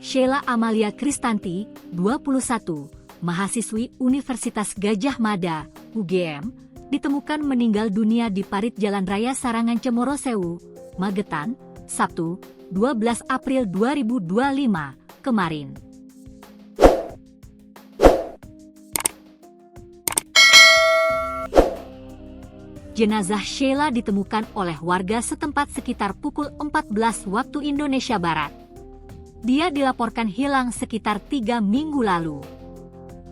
Sheila Amalia Kristanti, 21, mahasiswi Universitas Gadjah Mada, UGM, ditemukan meninggal dunia di parit Jalan Raya Sarangan Cemoro Sewu, Magetan, Sabtu, 12 April 2025, kemarin. Jenazah Sheila ditemukan oleh warga setempat sekitar pukul 14 waktu Indonesia Barat. Dia dilaporkan hilang sekitar 3 minggu lalu.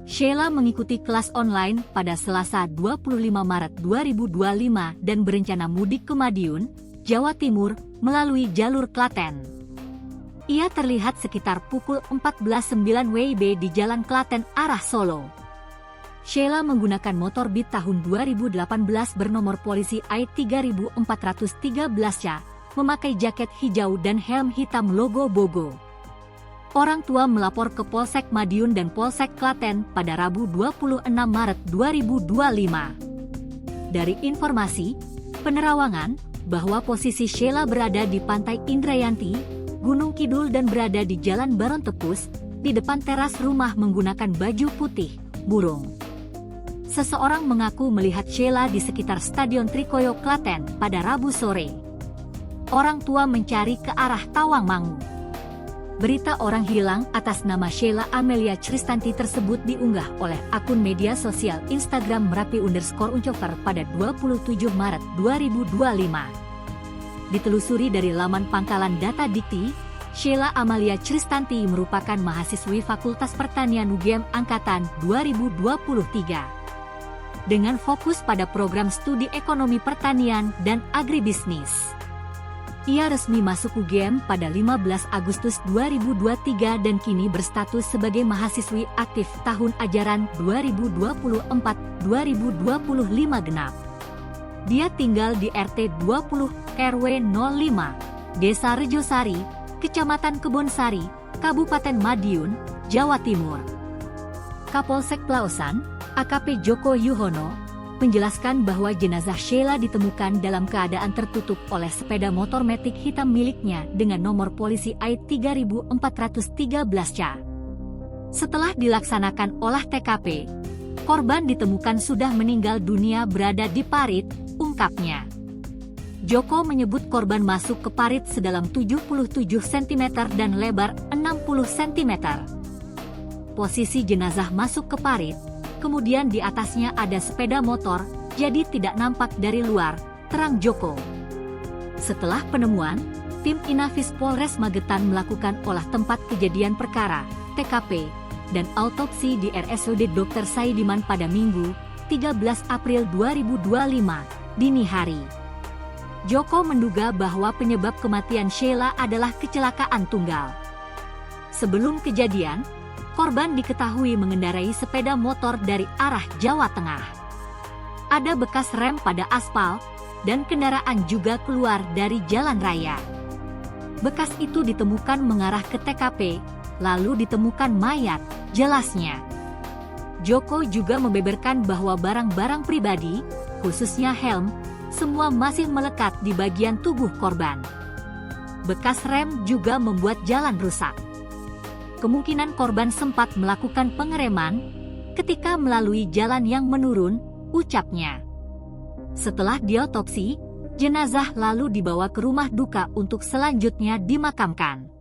Sheila mengikuti kelas online pada Selasa 25 Maret 2025 dan berencana mudik ke Madiun, Jawa Timur, melalui jalur Klaten. Ia terlihat sekitar pukul 14.09 WIB di Jalan Klaten arah Solo. Sheila menggunakan motor Beat tahun 2018 bernomor polisi I3413C, memakai jaket hijau dan helm hitam logo Bogo. Orang tua melapor ke Polsek Madiun dan Polsek Klaten pada Rabu 26 Maret 2025. Dari informasi, penerawangan, bahwa posisi Sheila berada di Pantai Indrayanti, Gunung Kidul dan berada di Jalan Baron Tepus, di depan teras rumah menggunakan baju putih, burung. Seseorang mengaku melihat Sheila di sekitar Stadion Trikoyo Klaten pada Rabu sore. Orang tua mencari ke arah Tawangmangu. Berita orang hilang atas nama Sheila Amalia Kristanti tersebut diunggah oleh akun media sosial Instagram Merapi_Uncover pada 27 Maret 2025. Ditelusuri dari laman pangkalan data Dikti, Sheila Amalia Kristanti merupakan mahasiswi Fakultas Pertanian UGM Angkatan 2023. Dengan fokus pada program studi ekonomi pertanian dan agribisnis. Ia resmi masuk UGM pada 15 Agustus 2023 dan kini berstatus sebagai mahasiswi aktif tahun ajaran 2024-2025 genap. Dia tinggal di RT 20 RW 05, Desa Rejosari, Kecamatan Kebonsari, Kabupaten Madiun, Jawa Timur. Kapolsek Plaosan, AKP Joko Yuhono, menjelaskan bahwa jenazah Sheila ditemukan dalam keadaan tertutup oleh sepeda motor metik hitam miliknya dengan nomor polisi I3413C. Setelah dilaksanakan olah TKP, korban ditemukan sudah meninggal dunia berada di parit, ungkapnya. Joko menyebut korban masuk ke parit sedalam 77 cm dan lebar 60 cm. Posisi jenazah masuk ke parit, kemudian di atasnya ada sepeda motor, jadi tidak nampak dari luar, terang Joko. Setelah penemuan, tim Inafis Polres Magetan melakukan olah tempat kejadian perkara, TKP, dan autopsi di RSUD Dr. Saidiman pada Minggu, 13 April 2025, dini hari. Joko menduga bahwa penyebab kematian Sheila adalah kecelakaan tunggal. Sebelum kejadian, korban diketahui mengendarai sepeda motor dari arah Jawa Tengah. Ada bekas rem pada aspal, dan kendaraan juga keluar dari jalan raya. Bekas itu ditemukan mengarah ke TKP, lalu ditemukan mayat, jelasnya. Joko juga membeberkan bahwa barang-barang pribadi, khususnya helm, semua masih melekat di bagian tubuh korban. Bekas rem juga membuat jalan rusak. Kemungkinan korban sempat melakukan pengereman ketika melalui jalan yang menurun, ucapnya. Setelah diotopsi, jenazah lalu dibawa ke rumah duka untuk selanjutnya dimakamkan.